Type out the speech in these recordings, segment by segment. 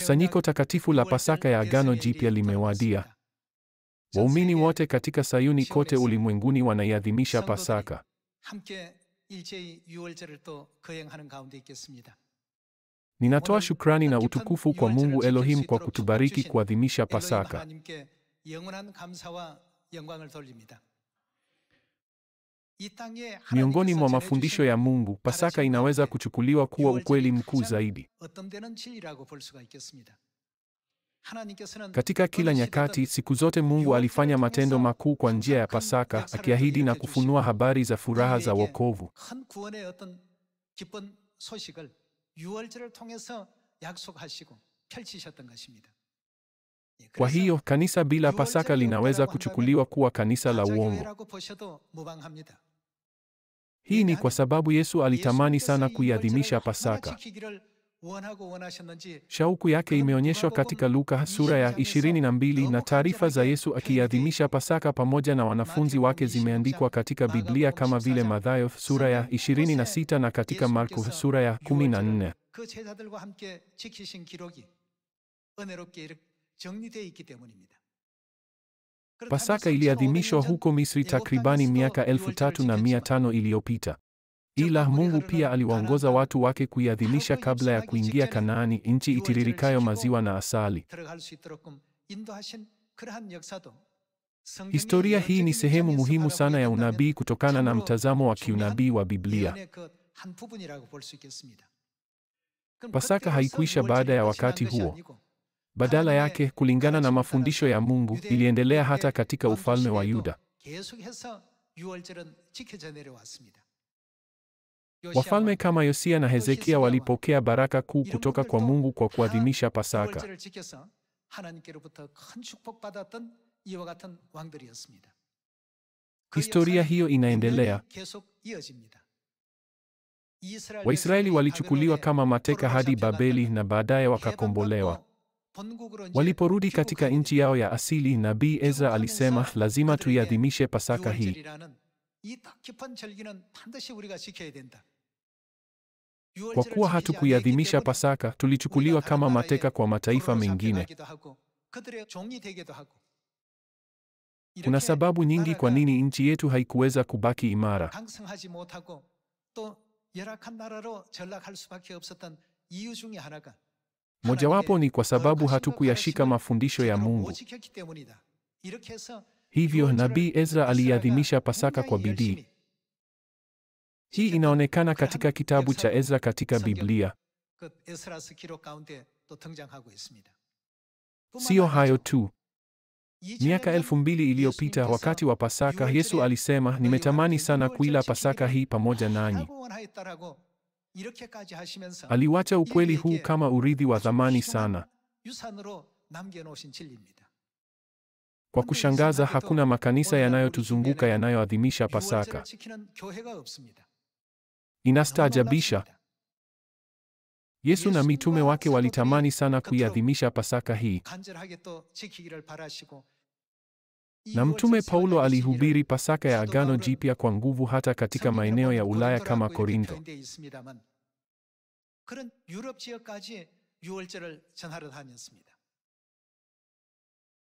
Kusanyiko takatifu la Pasaka ya Agano Jipya limewadia. Waumini wote katika Sayuni kote ulimwenguni wanaiadhimisha Pasaka. Ninatoa shukrani na utukufu kwa Mungu Elohim kwa kutubariki kuadhimisha Pasaka. Miongoni mwa mafundisho ya Mungu, Pasaka inaweza kuchukuliwa kuwa ukweli mkuu zaidi. Katika kila nyakati, siku zote Mungu alifanya matendo makuu kwa njia ya Pasaka, akiahidi na kufunua habari za furaha za wokovu. Kwa hiyo, kanisa bila Pasaka linaweza kuchukuliwa kuwa kanisa la uongo. Hii ni kwa sababu Yesu alitamani sana kuiadhimisha Pasaka. Shauku yake imeonyeshwa katika Luka sura ya 22 na taarifa za Yesu akiadhimisha Pasaka pamoja na wanafunzi wake zimeandikwa katika Biblia kama vile Mathayo sura ya 26 na katika Marko sura ya 14. Pasaka iliadhimishwa huko Misri takribani miaka 3500 iliyopita. Ila Mungu pia aliwaongoza watu wake kuiadhimisha kabla ya kuingia Kanaani, nchi itiririkayo maziwa na asali. Historia hii ni sehemu muhimu sana ya unabii kutokana na mtazamo wa kiunabii wa Biblia. Pasaka haikuisha baada ya wakati huo. Badala yake, kulingana na mafundisho ya Mungu, iliendelea hata katika ufalme wa Yuda. Wafalme kama Yosia na Hezekia walipokea baraka kuu kutoka kwa Mungu kwa kuadhimisha Pasaka. Historia hiyo inaendelea. Waisraeli walichukuliwa kama mateka hadi Babeli na baadaye wakakombolewa. Waliporudi katika nchi yao ya asili, Nabii Ezra alisema, lazima tuiadhimishe Pasaka hii. Kwa kuwa hatukuiadhimisha Pasaka, tulichukuliwa kama mateka kwa mataifa mengine. Kuna sababu nyingi kwa nini nchi yetu haikuweza kubaki imara. Mojawapo ni kwa sababu hatukuyashika mafundisho ya Mungu. Hivyo Nabii Ezra aliadhimisha Pasaka kwa bidii. Hii inaonekana katika kitabu cha Ezra katika Biblia. Sio hayo tu. Miaka 2000 iliyopita wakati wa Pasaka, Yesu alisema, nimetamani sana kuila Pasaka hii pamoja nanyi. Aliwacha ukweli huu kama urithi wa thamani sana. Kwa kushangaza, hakuna makanisa yanayotuzunguka yanayoadhimisha Pasaka. Inastaajabisha. Yesu na mitume wake walitamani sana kuiadhimisha Pasaka hii. Na Mtume Paulo alihubiri Pasaka ya Agano Jipya kwa nguvu hata katika maeneo ya Ulaya kama Korintho.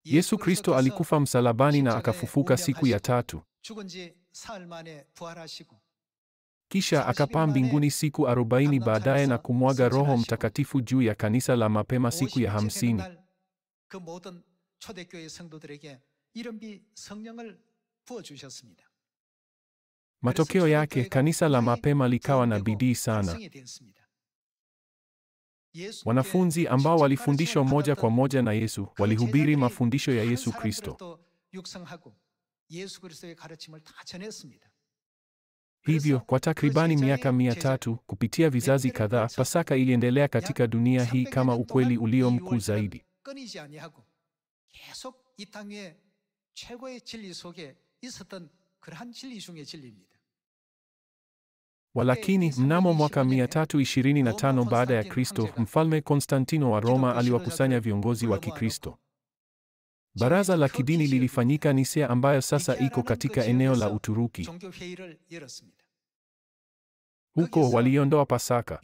Yesu Kristo alikufa msalabani na akafufuka siku ya tatu. Kisha akapaa mbinguni siku 40 baadaye na kumwaga Roho Mtakatifu juu ya kanisa la mapema siku ya 50. Matokeo yake, kanisa la mapema likawa na bidii sana. Wanafunzi ambao walifundishwa moja kwa moja na Yesu, walihubiri mafundisho ya Yesu Kristo. Hivyo, kwa takribani miaka 300, kupitia vizazi kadhaa, Pasaka iliendelea katika dunia hii kama ukweli ulio mkuu zaidi. Walakini, mnamo mwaka 325 baada ya Kristo, Mfalme Konstantino wa Roma aliwakusanya viongozi wa Kikristo. Baraza la kidini lilifanyika Nisea ambayo sasa iko katika eneo la Uturuki. Huko waliondoa Pasaka.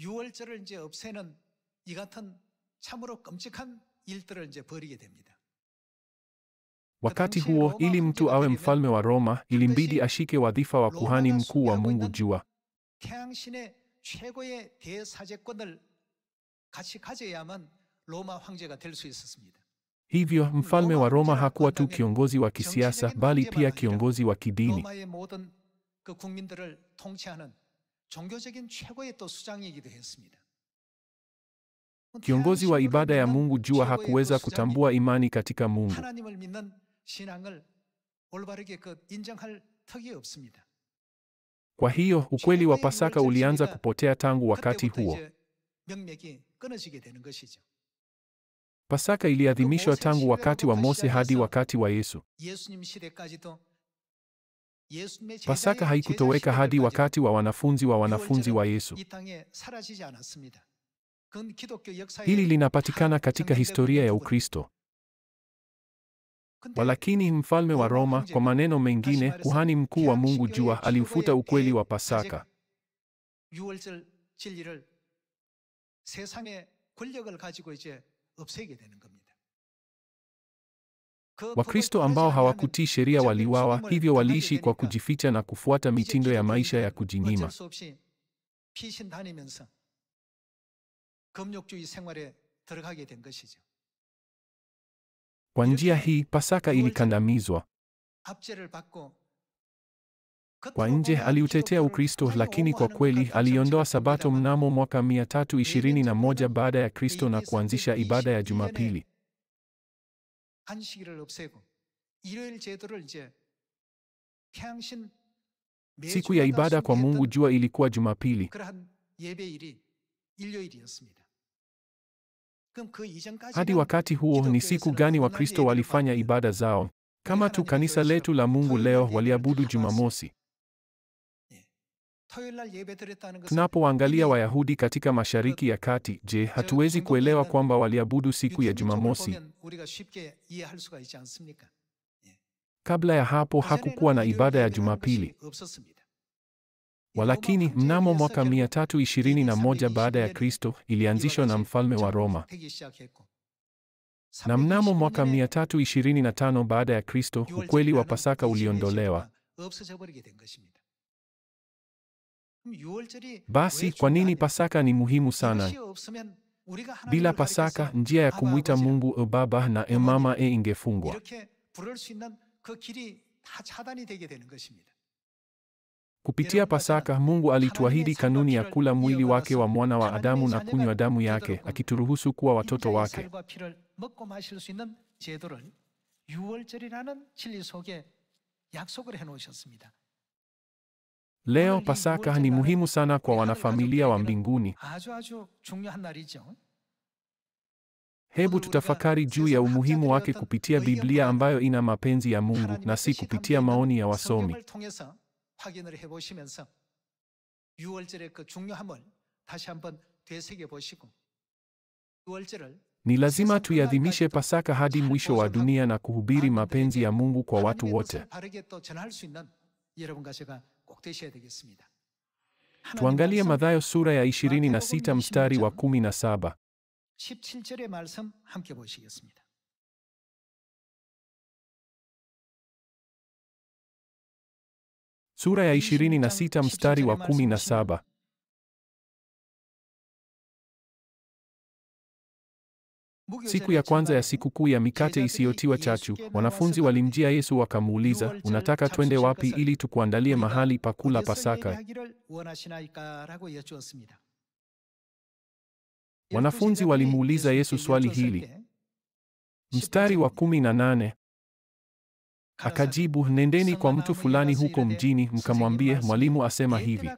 Wakati huo, ili mtu awe mfalme wa Roma, ilimbidi ashike wadhifa wa kuhani mkuu wa Mungu Jua. 태양신의 최고의 대사제권을 같이 가져야만 로마 황제가 될 수 있었습니다. Hivyo, mfalme wa Roma hakuwa tu kiongozi wa kisiasa, bali pia kiongozi wa kidini. 로마의 모든 그 국민들을 통치하는 종교적인 최고의 또 수장이기도 했습니다. Kiongozi wa ibada ya Mungu Jua hakuweza kutambua imani katika Mungu. 하나님을 믿는 신앙을 올바르게 인정할 턱이 없습니다. Kwa hiyo, ukweli wa Pasaka ulianza kupotea tangu wakati huo. Pasaka iliadhimishwa tangu wakati wa Mose hadi wakati wa Yesu. Pasaka haikutoweka hadi wakati wa wanafunzi wa Yesu. Hili linapatikana katika historia ya Ukristo. Walakini mfalme wa Roma, kwa maneno mengine, kuhani mkuu wa Mungu Jua, aliufuta ukweli wa Pasaka. Wakristo ambao hawakutii sheria waliuawa, hivyo waliishi kwa kujificha na kufuata mitindo ya maisha ya kujinyima. Kwa njia hii, Pasaka ilikandamizwa. Kwa nje aliutetea Ukristo, lakini kwa kweli aliondoa Sabato mnamo mwaka 321 baada ya Kristo na kuanzisha ibada ya Jumapili. Siku ya ibada kwa Mungu Jua ilikuwa Jumapili. Hadi wakati huo, ni siku gani Wakristo walifanya ibada zao? Kama tu kanisa letu la Mungu leo, waliabudu Jumamosi. Tunapoangalia Wayahudi katika Mashariki ya Kati, je, hatuwezi kuelewa kwamba waliabudu siku ya Jumamosi? Kabla ya hapo hakukuwa na ibada ya Jumapili. Walakini mnamo mwaka 321 baada ya Kristo ilianzishwa na mfalme wa Roma. Na mnamo mwaka 325 baada ya Kristo ukweli wa Pasaka uliondolewa. Basi kwa nini Pasaka ni muhimu sana? Bila Pasaka njia ya kumwita Mungu Baba na Mama ingefungwa. Kupitia Pasaka, Mungu alituahidi kanuni ya kula mwili wake wa mwana wa Adamu na kunywa damu yake, akituruhusu kuwa watoto wake. Leo Pasaka ni muhimu sana kwa wanafamilia wa mbinguni. Hebu tutafakari juu ya umuhimu wake kupitia Biblia ambayo ina mapenzi ya Mungu na si kupitia maoni ya wasomi. 확인을 해보시면서 6월절의 그 중요함을 다시 한번 되새겨보시고 6월절을 ni lazima tuiadhimishe Pasaka hadi mwisho wa dunia na kuhubiri mapenzi ya Mungu kwa watu wote. Tuangalie Mathayo sura ya 26 mstari wa 17. 17절의 말씀 함께 보시겠습니다. Sura ya 26 mstari wa 17. Siku ya kwanza ya sikukuu ya mikate isiyotiwa chachu, wanafunzi walimjia Yesu wakamuuliza, "Unataka twende wapi ili tukuandalie mahali pa kula Pasaka?" Wanafunzi walimuuliza Yesu swali hili. Mstari wa 18. Akajibu, "Nendeni kwa mtu fulani huko mjini, mkamwambie, Mwalimu asema hivi,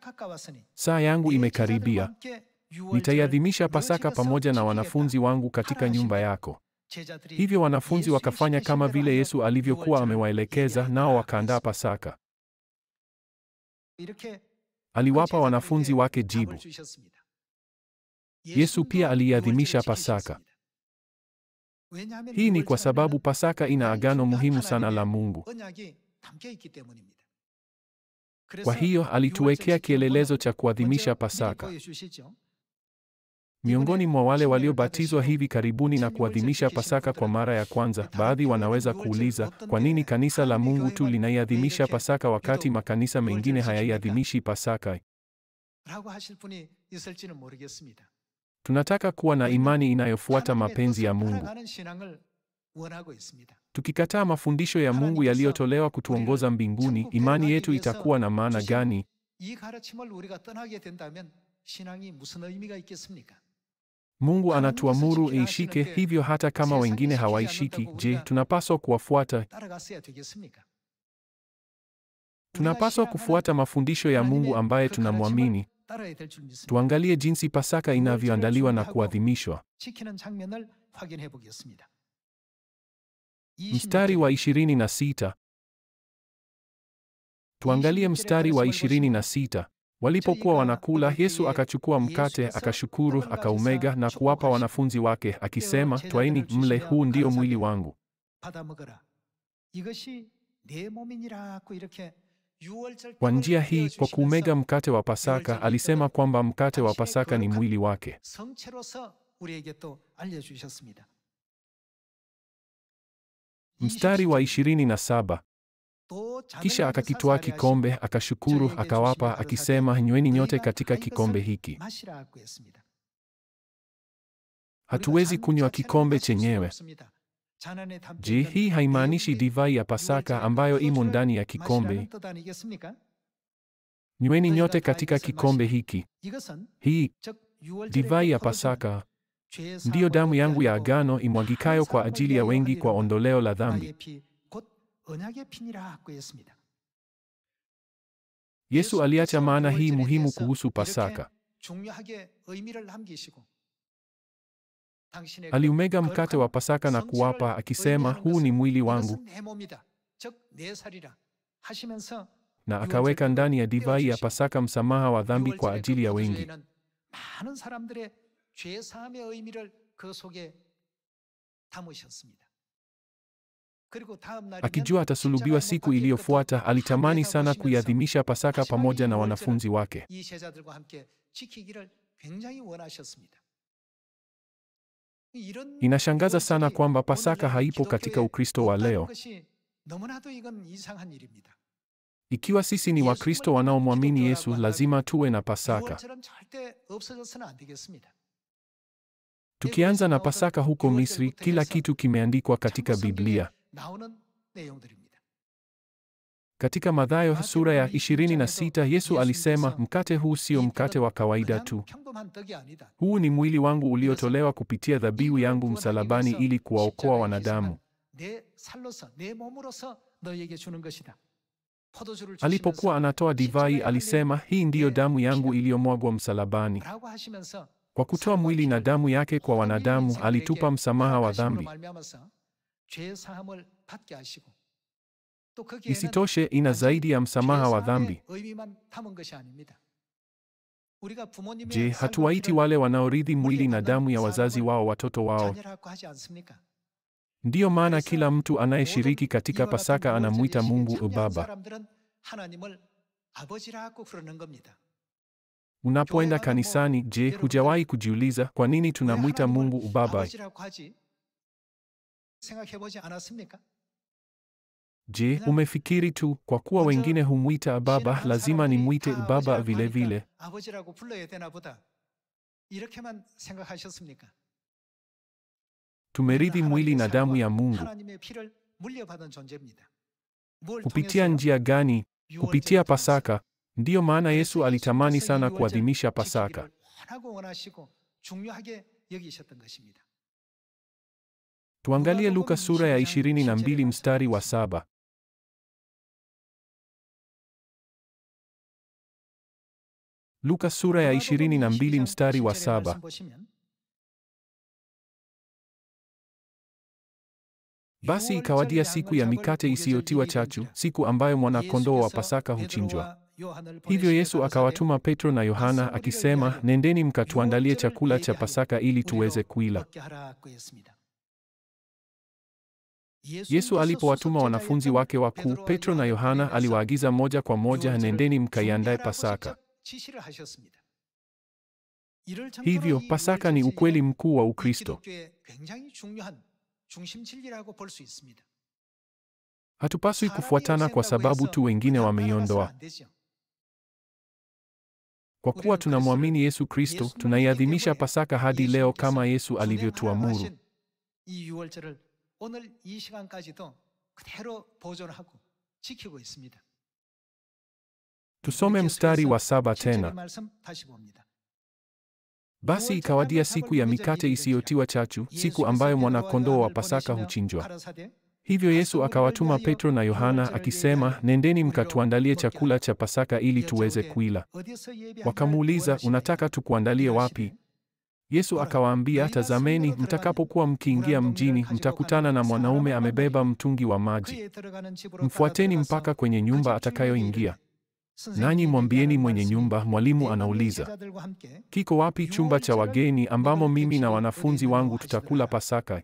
saa yangu imekaribia. Nitaiadhimisha Pasaka pamoja na wanafunzi wangu katika nyumba yako." Hivyo wanafunzi wakafanya kama vile Yesu alivyokuwa amewaelekeza, nao wakaandaa Pasaka. Aliwapa wanafunzi wake jibu. Yesu pia aliiadhimisha Pasaka. Hii ni kwa sababu Pasaka ina agano muhimu sana la Mungu. Kwa hiyo alituwekea kielelezo cha kuadhimisha Pasaka. Miongoni mwa wale waliobatizwa hivi karibuni na kuadhimisha Pasaka kwa mara ya kwanza, baadhi wanaweza kuuliza, kwa nini kanisa la Mungu tu linaiadhimisha Pasaka wakati makanisa mengine hayaiadhimishi Pasaka? Tunataka kuwa na imani inayofuata mapenzi ya Mungu. Tukikataa mafundisho ya Mungu yaliyotolewa kutuongoza mbinguni, imani yetu itakuwa na maana gani? Mungu anatuamuru ishike, hivyo hata kama wengine hawaishiki, je, tunapaswa kuwafuata? Tunapaswa kufuata mafundisho ya Mungu ambaye tunamwamini. Tuangalie jinsi Pasaka inavyoandaliwa na kuadhimishwa. Mstari wa 26. Tuangalie mstari wa 26. Walipokuwa wanakula, Yesu akachukua mkate, akashukuru, akaumega na kuwapa wanafunzi wake, akisema, twaini mle, huu ndio mwili wangu. Kwa njia hii, kwa kuumega mkate wa Pasaka, alisema kwamba mkate wa Pasaka ni mwili wake. Mstari wa 27. Kisha akakitwaa kikombe, akashukuru, akawapa, akisema, nyweni nyote katika kikombe hiki. Hatuwezi kunywa kikombe chenyewe. Je, hii haimaanishi divai ya Pasaka ambayo imo ndani ya kikombe? Nyweni nyote katika kikombe hiki. Hii divai ya Pasaka ndiyo damu yangu ya agano imwagikayo kwa ajili ya wengi kwa ondoleo la dhambi. Yesu aliacha maana hii muhimu kuhusu Pasaka. Aliumega mkate wa Pasaka na kuwapa, akisema, huu ni mwili wangu, na akaweka ndani ya divai ya Pasaka msamaha wa dhambi kwa ajili ya wengi. Akijua atasulubiwa siku iliyofuata, alitamani sana kuiadhimisha Pasaka pamoja na wanafunzi wake. Inashangaza sana kwamba Pasaka haipo katika Ukristo wa leo. Ikiwa sisi ni Wakristo wanaomwamini Yesu, lazima tuwe na Pasaka. Tukianza na Pasaka huko Misri, kila kitu kimeandikwa katika Biblia. Katika Mathayo sura ya 26, Yesu alisema, mkate huu sio mkate wa kawaida tu. Huu ni mwili wangu uliotolewa kupitia dhabihu yangu msalabani ili kuwaokoa wanadamu. Alipokuwa anatoa divai, alisema, hii ndiyo damu yangu iliyomwagwa msalabani. Kwa kutoa mwili na damu yake kwa wanadamu, alitupa msamaha wa dhambi. Isitoshe, ina zaidi ya msamaha wa dhambi. Je, hatuwaiti wale wanaorithi mwili na damu ya wazazi wao watoto wao? Ndiyo maana kila mtu anayeshiriki katika Pasaka anamwita Mungu Baba. Unapoenda kanisani, je, hujawahi kujiuliza kwa nini tunamwita Mungu Baba? Je, umefikiri tu kwa kuwa wengine humwita Baba, lazima nimwite Baba vile vile? Tumerithi mwili na damu ya Mungu. Kupitia njia gani? Kupitia Pasaka. Ndiyo maana Yesu alitamani sana kuadhimisha Pasaka. Tuangalie Luka sura ya 22 mstari wa 7. Luka sura ya 22 mstari wa 7. Basi ikawadia siku ya mikate isiyotiwa chachu, siku ambayo mwana-kondoo wa Pasaka huchinjwa. Hivyo Yesu akawatuma Petro na Yohana akisema, nendeni mkatuandalie chakula cha Pasaka ili tuweze kuila. Yesu alipowatuma wanafunzi wake wakuu, Petro na Yohana, aliwaagiza moja kwa moja, nendeni mkaiandae Pasaka. Hivyo Pasaka ni ukweli mkuu wa Ukristo. Hatupaswi kufuatana kwa sababu tu wengine wameiondoa. Kwa kuwa tunamwamini Yesu Kristo, tunaiadhimisha Pasaka hadi leo kama Yesu alivyotuamuru. Tusome mstari wa 7 tena. Basi ikawadia siku ya mikate isiyotiwa chachu, siku ambayo mwana-kondoo wa Pasaka huchinjwa. Hivyo Yesu akawatuma Petro na Yohana akisema, nendeni mkatuandalie chakula cha Pasaka ili tuweze kuila. Wakamuuliza, unataka tukuandalie wapi? Yesu akawaambia, tazameni, mtakapokuwa mkiingia mjini, mtakutana na mwanaume amebeba mtungi wa maji. Mfuateni mpaka kwenye nyumba atakayoingia. Nanyi mwambieni mwenye nyumba, mwalimu anauliza, kiko wapi chumba cha wageni ambamo mimi na wanafunzi wangu tutakula Pasaka?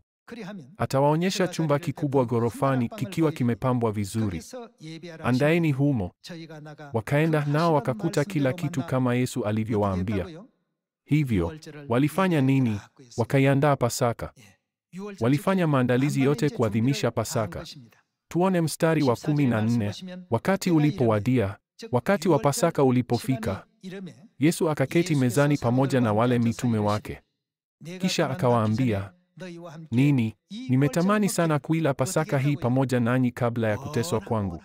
Atawaonyesha chumba kikubwa ghorofani kikiwa kimepambwa vizuri. Andaeni humo. Wakaenda nao wakakuta kila kitu kama Yesu alivyowaambia. Hivyo, walifanya nini? Wakaiandaa Pasaka. Walifanya maandalizi yote kuadhimisha Pasaka. Tuone mstari wa 14. Wakati ulipowadia, wakati wa Pasaka ulipofika, Yesu akaketi mezani pamoja na wale mitume wake. Kisha akawaambia, nini? Nimetamani sana kuila Pasaka hii pamoja nanyi kabla ya kuteswa kwangu.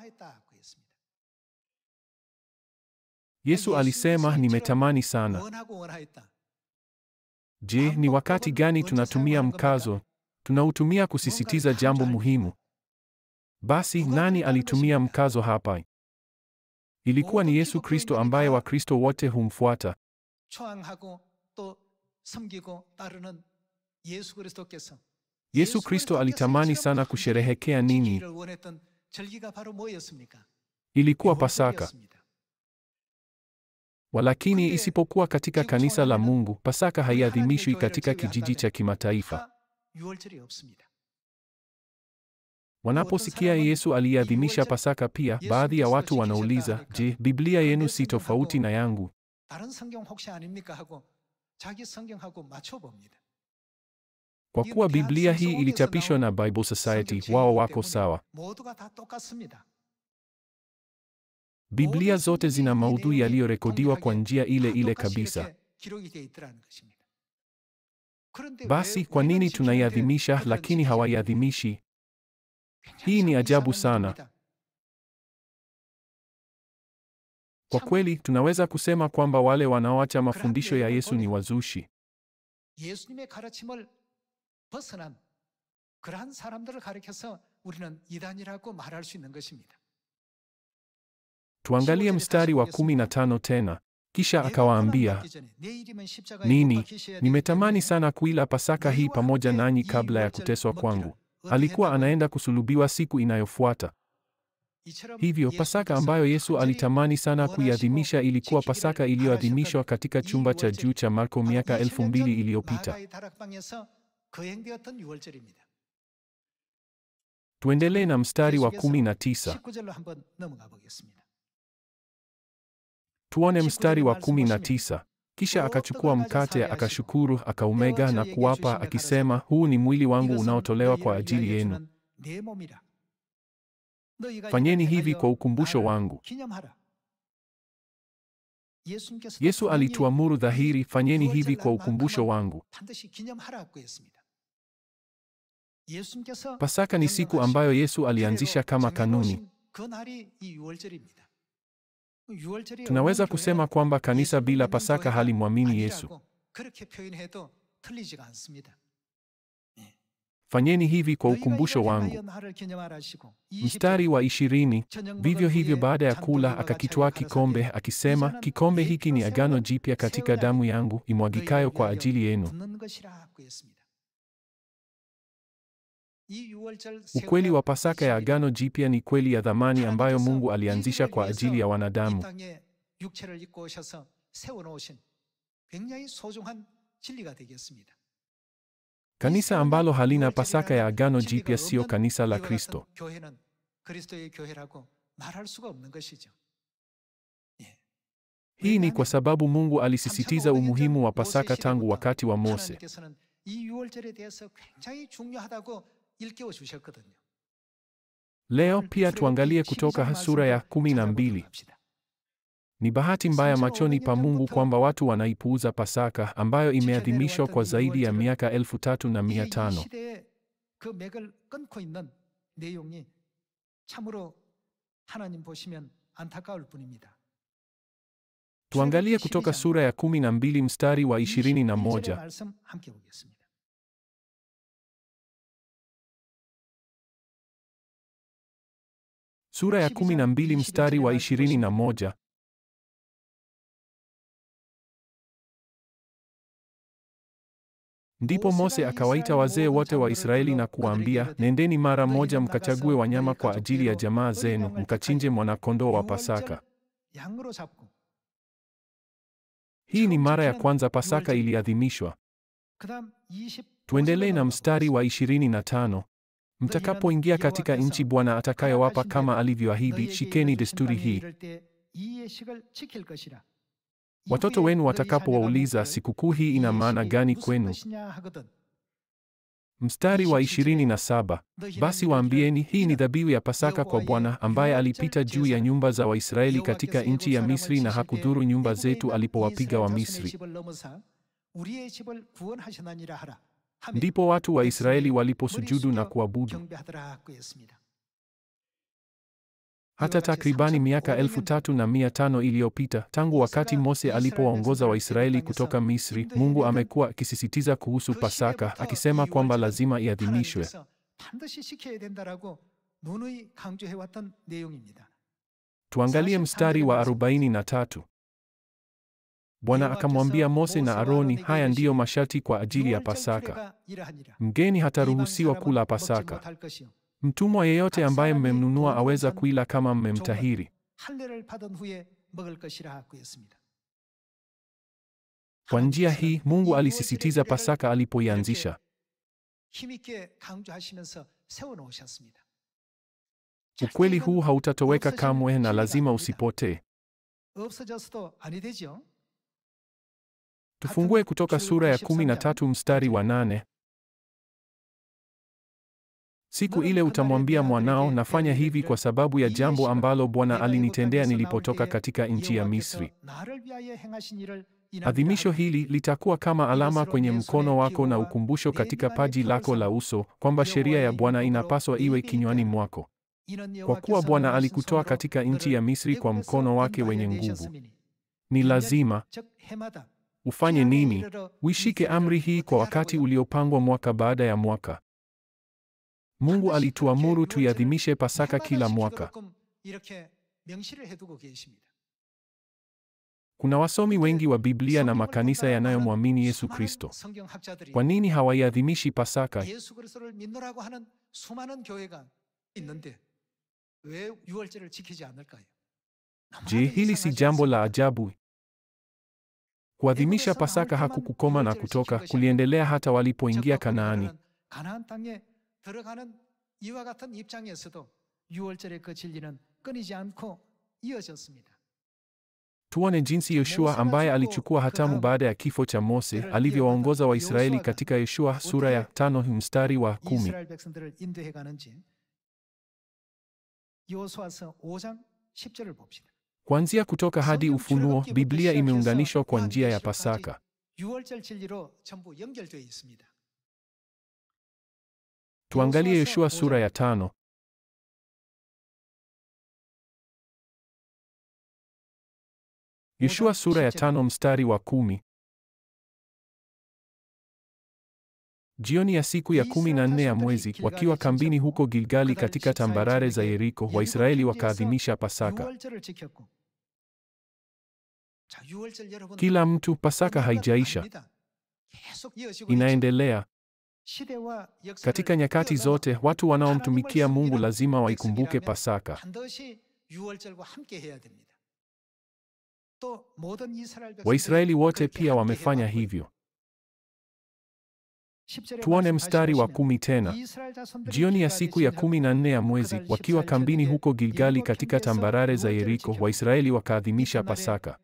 Yesu alisema nimetamani sana. Je, ni wakati gani tunatumia mkazo? Tunautumia kusisitiza jambo muhimu. Basi nani alitumia mkazo hapa? Ilikuwa ni Yesu Kristo ambaye Wakristo wote humfuata. Yesu Kristo alitamani sana kusherehekea nini? Ilikuwa Pasaka. Walakini isipokuwa katika kanisa la Mungu, Pasaka haiadhimishwi katika kijiji cha kimataifa. Wanaposikia Yesu aliadhimisha Pasaka pia, baadhi ya watu wanauliza, je, Biblia yenu si tofauti na yangu? Kwa kuwa Biblia hii ilichapishwa na Bible Society, wao wako sawa. Biblia zote zina maudhui yaliyorekodiwa kwa njia ile ile kabisa. Basi kwa nini tunaiadhimisha lakini hawaiadhimishi? Hii ni ajabu sana. Kwa kweli, tunaweza kusema kwamba wale wanaoacha mafundisho ya Yesu ni wazushi. Tuangalie mstari wa 15 tena. Kisha akawaambia, nini? Nimetamani sana kuila Pasaka hii pamoja nanyi kabla ya kuteswa kwangu. Alikuwa anaenda kusulubiwa siku inayofuata. Hivyo Pasaka ambayo Yesu alitamani sana kuiadhimisha ilikuwa Pasaka iliyoadhimishwa katika chumba cha juu cha Marko miaka 2000 iliyopita. Tuendelee na mstari wa 19. Tuone mstari wa 19. Kisha akachukua mkate, akashukuru, akaumega na kuwapa, akisema, huu ni mwili wangu unaotolewa kwa ajili yenu. Fanyeni hivi kwa ukumbusho wangu. Yesu alituamuru dhahiri, fanyeni hivi kwa ukumbusho wangu. Pasaka ni siku ambayo Yesu alianzisha kama kanuni. Tunaweza kusema kwamba kanisa bila Pasaka halimwamini Yesu. Fanyeni hivi kwa ukumbusho wangu. Mstari wa 20. Vivyo hivyo baada ya kula akakitwaa kikombe akisema, kikombe hiki ni agano jipya katika damu yangu imwagikayo kwa ajili yenu. Ukweli wa Pasaka ya agano jipya ni kweli ya thamani ambayo Mungu alianzisha kwa ajili ya wanadamu. Kanisa ambalo halina Pasaka ya agano jipya sio kanisa la Kristo. Hii ni kwa sababu Mungu alisisitiza umuhimu wa Pasaka tangu wakati wa Mose. 하나님께서는 이 유월절에 대해서 굉장히 중요하다고 일깨워 주셨거든요. Leo pia tuangalie kutoka sura ya 12. Ni bahati mbaya machoni pa Mungu kwamba watu wanaipuuza Pasaka ambayo imeadhimishwa kwa zaidi ya miaka 3500. 그 맥을 끊고 있는 내용이 참으로 하나님 보시면 안타까울 뿐입니다. Tuangalie kutoka sura ya 12 mstari wa 21. 말씀 함께 보겠습니다. Sura ya 12 mstari wa 21. Ndipo Mose akawaita wazee wote wa Israeli na kuwaambia, nendeni mara moja mkachague wanyama kwa ajili ya jamaa zenu, mkachinje mwana-kondoo wa Pasaka. Hii ni mara ya kwanza Pasaka iliadhimishwa. Tuendelee na mstari wa 25. Mtakapoingia katika nchi Bwana atakayowapa kama alivyoahidi, shikeni desturi hii. Watoto wenu watakapowauliza, sikukuu hii ina maana gani kwenu? Mstari wa 27. Basi waambieni, hii ni dhabihu ya Pasaka kwa Bwana, ambaye alipita juu ya nyumba za Waisraeli katika nchi ya Misri na hakudhuru nyumba zetu alipowapiga Wamisri. Ndipo watu wa Israeli waliposujudu na kuabudu. Hata takribani miaka 3500 iliyopita, tangu wakati Mose alipowaongoza Waisraeli kutoka Misri, Mungu amekuwa akisisitiza kuhusu Pasaka, akisema kwamba lazima iadhimishwe. Tuangalie mstari wa 43. Bwana akamwambia Mose na Aroni, haya ndiyo masharti kwa ajili ya Pasaka. Mgeni hataruhusiwa kula Pasaka. Mtumwa yeyote ambaye mmemnunua aweza kuila kama mmemtahiri. Kwa njia hii, Mungu alisisitiza Pasaka alipoianzisha. Ukweli huu hautatoweka kamwe na lazima usipotee. Tufungue kutoka sura ya 13 mstari wa 8. Siku ile utamwambia mwanao, nafanya hivi kwa sababu ya jambo ambalo Bwana alinitendea nilipotoka katika nchi ya Misri. Adhimisho hili litakuwa kama alama kwenye mkono wako na ukumbusho katika paji lako la uso, kwamba sheria ya Bwana inapaswa iwe kinywani mwako. Kwa kuwa Bwana alikutoa katika nchi ya Misri kwa mkono wake wenye nguvu. Ni lazima ufanye nini? Uishike amri hii kwa wakati uliopangwa mwaka baada ya mwaka. Mungu alituamuru tuiadhimishe Pasaka kila mwaka. Kuna wasomi wengi wa Biblia na makanisa yanayomwamini Yesu Kristo. Kwa nini hawaiadhimishi Pasaka? Je, hili si jambo la ajabu? Kuadhimisha Pasaka hakukukoma na kutoka, kuliendelea hata walipoingia Kanaani. 들어가는 이와 같은 입장에서도 유월절의 그 진리는 끊이지 않고 이어졌습니다. Tuone jinsi Yoshua ambaye alichukua hatamu baada ya kifo cha Mose alivyowaongoza Waisraeli katika Yoshua sura ya 5 mstari wa 10. 이스라엘 백성들을 인도해 가는지 여호수아서 5장 10절을 봅시다. Kuanzia Kutoka hadi Ufunuo, Biblia imeunganishwa kwa njia ya Pasaka. 유월절 진리로 전부 연결되어 있습니다. Tuangalie Yoshua sura ya 5. Yoshua sura ya 5 mstari wa 10. Jioni ya siku ya 14 ya mwezi, wakiwa kambini huko Gilgali katika tambarare za Yeriko, Waisraeli wakaadhimisha Pasaka. Kila mtu, Pasaka haijaisha. Inaendelea. Katika nyakati zote, watu wanaomtumikia Mungu lazima waikumbuke Pasaka. Waisraeli wote pia wamefanya hivyo. Tuone mstari wa 10 tena. Jioni ya siku ya 14 ya mwezi, wakiwa kambini huko Gilgali katika tambarare za Yeriko, Waisraeli wakaadhimisha Pasaka.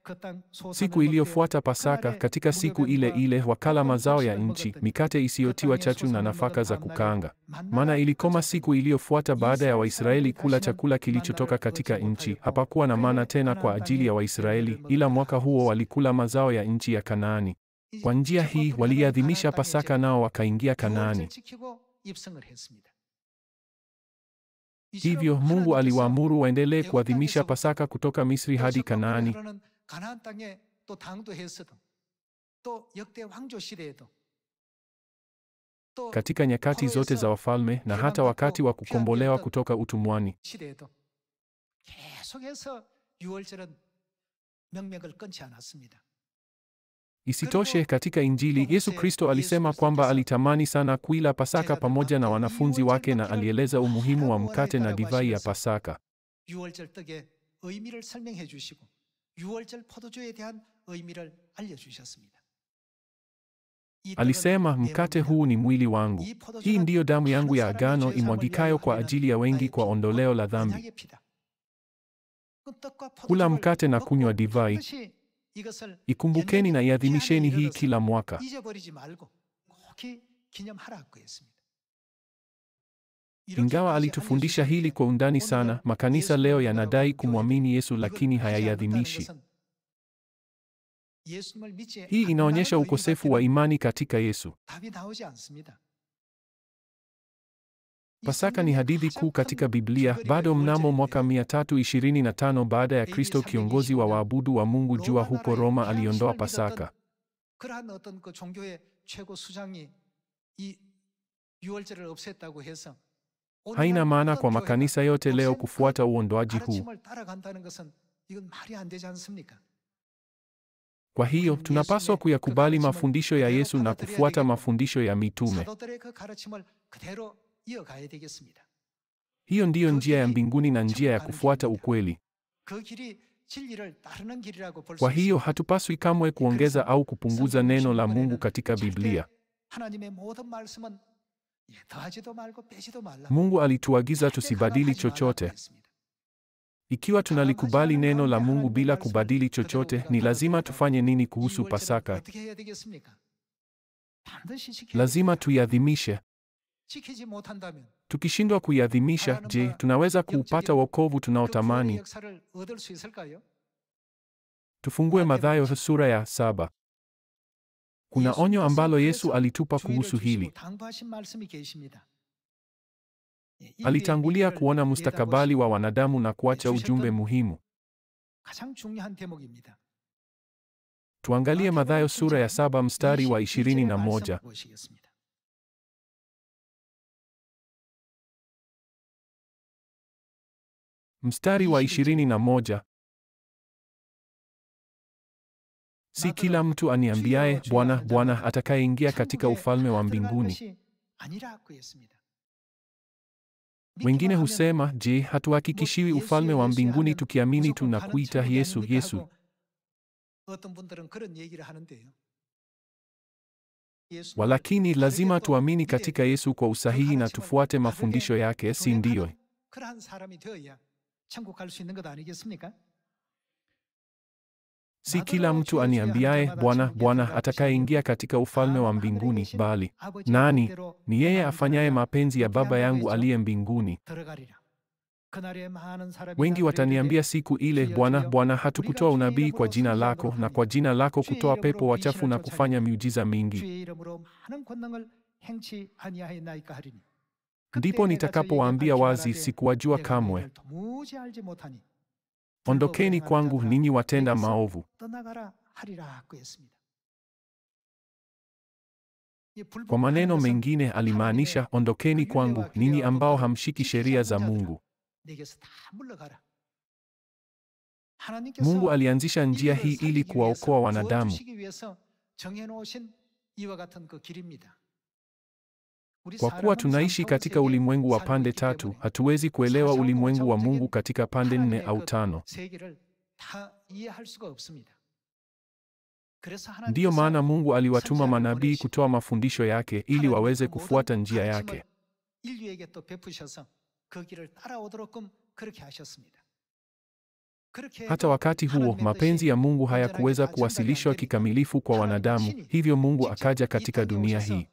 Siku iliyofuata Pasaka, katika siku ile ile wakala mazao ya nchi, mikate isiyotiwa chachu na nafaka za kukaanga. Maana ilikoma siku iliyofuata baada ya Waisraeli kula chakula kilichotoka katika nchi. Hapakuwa na mana tena kwa ajili ya Waisraeli, ila mwaka huo walikula mazao ya nchi ya Kanaani. Kwa njia hii waliadhimisha Pasaka nao wakaingia Kanaani. Hivyo Mungu aliwaamuru waendelee kuadhimisha Pasaka kutoka Misri hadi Kanaani. Katika nyakati zote za wafalme na hata wakati wa kukombolewa kutoka utumwani. Isitoshe, katika Injili Yesu Kristo alisema kwamba alitamani sana kuila Pasaka pamoja na wanafunzi wake na alieleza umuhimu wa mkate na divai ya Pasaka. Alisema, mkate huu ni mwili wangu. Hii ndiyo damu yangu ya agano imwagikayo kwa ajili ya wengi kwa ondoleo la dhambi. Kula mkate na kunywa divai. Ikumbukeni na iadhimisheni hii kila mwaka. Ingawa alitufundisha hili kwa undani sana, makanisa leo yanadai kumwamini Yesu lakini hayaiadhimishi. Hii inaonyesha ukosefu wa imani katika Yesu. Pasaka ni hadithi kuu katika Biblia. Bado mnamo mwaka 325 baada ya Kristo, kiongozi wa waabudu wa Mungu jua huko Roma aliondoa Pasaka. Haina maana kwa makanisa yote leo kufuata uondoaji huu. Kwa hiyo, tunapaswa kuyakubali mafundisho ya Yesu na kufuata mafundisho ya mitume. Hiyo ndiyo njia ya mbinguni na njia ya kufuata ukweli. Kwa hiyo, hatupaswi kamwe kuongeza au kupunguza neno la Mungu katika Biblia. Mungu alituagiza tusibadili chochote. Ikiwa tunalikubali neno la Mungu bila kubadili chochote, ni lazima tufanye nini kuhusu Pasaka? Lazima tuiadhimishe. Tukishindwa kuiadhimisha, je, tunaweza kuupata wokovu tunaotamani? Tufungue Mathayo sura ya 7. Kuna onyo ambalo Yesu alitupa kuhusu hili. Alitangulia kuona mustakabali wa wanadamu na kuacha ujumbe muhimu. Tuangalie Mathayo sura ya 7 mstari wa 21. Mstari wa 21. Si kila mtu aniambiaye Bwana, Bwana atakayeingia katika ufalme wa mbinguni. Wengine husema, je, hatuhakikishiwi ufalme wa mbinguni tukiamini tu na kuita Yesu, Yesu? Walakini lazima tuamini katika Yesu kwa usahihi na tufuate mafundisho yake, si ndio? Si kila mtu aniambiaye Bwana, Bwana atakayeingia katika ufalme wa mbinguni, bali nani? Ni yeye afanyaye mapenzi ya Baba yangu aliye mbinguni. Wengi wataniambia siku ile, Bwana, Bwana, hatukutoa unabii kwa jina lako, na kwa jina lako kutoa pepo wachafu na kufanya miujiza mingi? Ndipo nitakapowaambia wazi, sikuwajua kamwe. Ondokeni kwangu ninyi watenda maovu. Kwa maneno mengine alimaanisha, ondokeni kwangu ninyi ambao hamshiki sheria za Mungu. Mungu alianzisha njia hii ili kuwaokoa wanadamu. Kwa kuwa tunaishi katika ulimwengu wa pande tatu, hatuwezi kuelewa ulimwengu wa Mungu katika pande 4 au 5. Ndiyo maana Mungu aliwatuma manabii kutoa mafundisho yake ili waweze kufuata njia yake. Hata wakati huo, mapenzi ya Mungu hayakuweza kuwasilishwa kikamilifu kwa wanadamu, hivyo Mungu akaja katika dunia hii.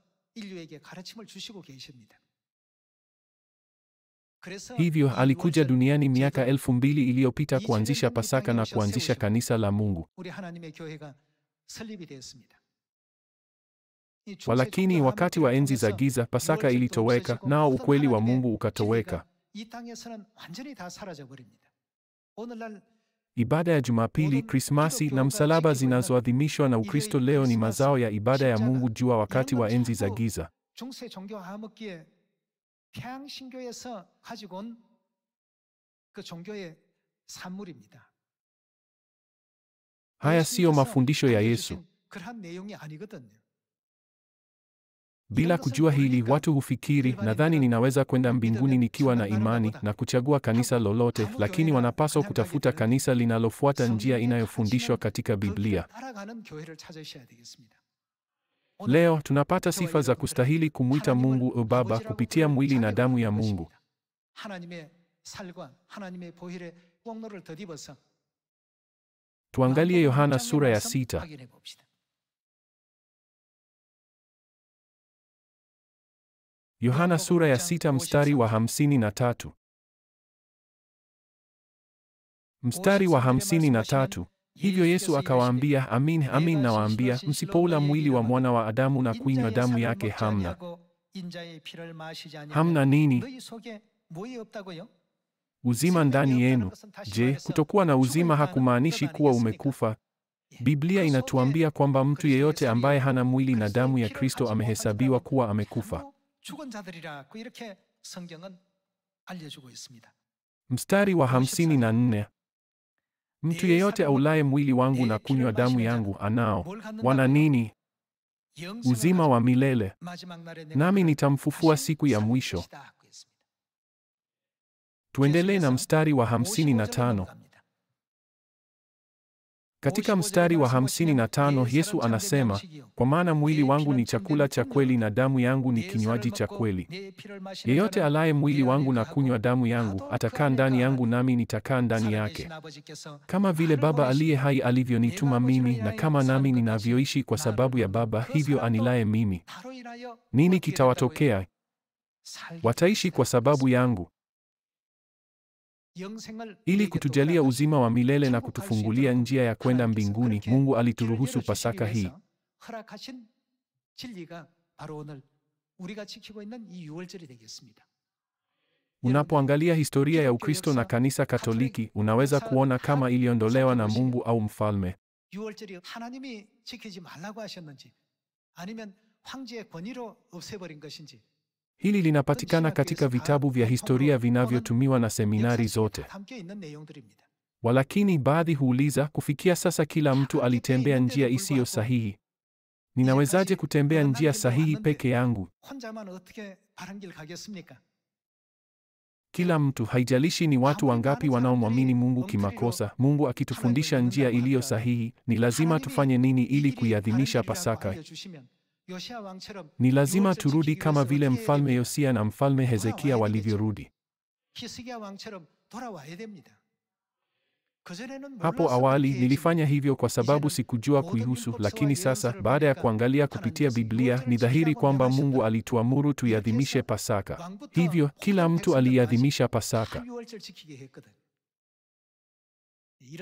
Hivyo alikuja duniani miaka 2000 iliyopita kuanzisha Pasaka na kuanzisha kanisa la Mungu. Walakini wakati wa enzi za giza, Pasaka ilitoweka, nao ukweli wa Mungu ukatoweka. Ibada ya Jumapili, Krismasi na msalaba zinazoadhimishwa na Ukristo leo ni mazao ya ibada ya Mungu jua wakati wa enzi za giza. Haya siyo mafundisho ya Yesu. Bila kujua hili, watu hufikiri, nadhani ninaweza kwenda mbinguni nikiwa na imani na kuchagua kanisa lolote, lakini wanapaswa kutafuta kanisa linalofuata njia inayofundishwa katika Biblia. Leo tunapata sifa za kustahili kumwita Mungu Baba kupitia mwili na damu ya Mungu. Tuangalie Yohana sura ya 6. Yohana sura ya 6 mstari wa 53. Mstari wa 53. Hivyo Yesu akawaambia, amin, amin nawaambia, msipoula mwili wa mwana wa Adamu na kuinywa damu yake hamna nini? Uzima ndani yenu. Je, kutokuwa na uzima hakumaanishi kuwa umekufa? Biblia inatuambia kwamba mtu yeyote ambaye hana mwili na damu ya Kristo amehesabiwa kuwa amekufa. Mstari wa 54. Mtu yeyote aulaye mwili wangu na kunywa damu yangu wana nini? Uzima wa milele, nami nitamfufua siku ya mwisho. Tuendelee na mstari wa 55. Katika mstari wa 55 Yesu anasema, kwa maana mwili wangu ni chakula cha kweli na damu yangu ni kinywaji cha kweli. Yeyote alaye mwili wangu na kunywa damu yangu atakaa ndani yangu nami nitakaa ndani yake. Kama vile Baba aliye hai alivyonituma mimi na kama nami ninavyoishi kwa sababu ya Baba, hivyo anilaye mimi. Nini kitawatokea? Wataishi kwa sababu yangu. Ili kutujalia uzima wa milele na kutufungulia njia ya kwenda mbinguni, Mungu alituruhusu Pasaka hii. Unapoangalia historia ya Ukristo na Kanisa Katoliki, unaweza kuona kama iliondolewa na Mungu au mfalme. Hili linapatikana katika vitabu vya historia vinavyotumiwa na seminari zote. Walakini baadhi huuliza, kufikia sasa kila mtu alitembea njia isiyo sahihi. Ninawezaje kutembea njia sahihi peke yangu? Kila mtu, haijalishi ni watu wangapi wanaomwamini Mungu kimakosa, Mungu akitufundisha njia iliyo sahihi, ni lazima tufanye nini ili kuiadhimisha Pasaka? Ni lazima turudi kama vile Mfalme Yosia na Mfalme Hezekia walivyorudi. Hapo awali nilifanya hivyo kwa sababu sikujua kuihusu, lakini sasa baada ya kuangalia kupitia Biblia ni dhahiri kwamba Mungu alituamuru tuiadhimishe Pasaka. Hivyo kila mtu aliadhimisha Pasaka.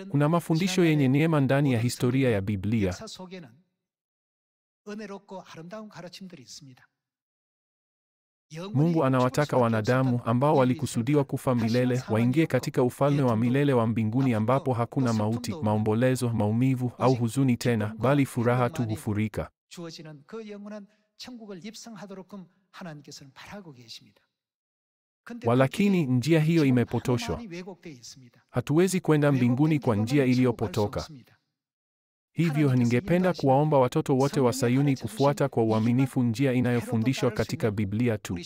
Kuna mafundisho yenye neema ndani ya historia ya Biblia. Mungu anawataka wanadamu ambao walikusudiwa kufa milele waingie katika ufalme wa milele wa mbinguni ambapo hakuna mauti, maombolezo, maumivu au huzuni tena, bali furaha tu hufurika. Walakini njia hiyo imepotoshwa. Hatuwezi kwenda mbinguni kwa njia iliyopotoka. Hivyo ningependa kuwaomba watoto wote wa Sayuni kufuata kwa uaminifu njia inayofundishwa katika Biblia tu.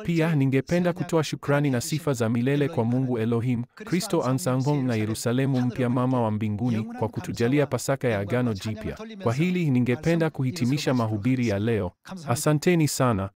Pia ningependa kutoa shukrani na sifa za milele kwa Mungu Elohim, Kristo Ahnsahnghong na Yerusalemu mpya mama wa mbinguni kwa kutujalia Pasaka ya Agano Jipya. Kwa hili ningependa kuhitimisha mahubiri ya leo. Asanteni sana.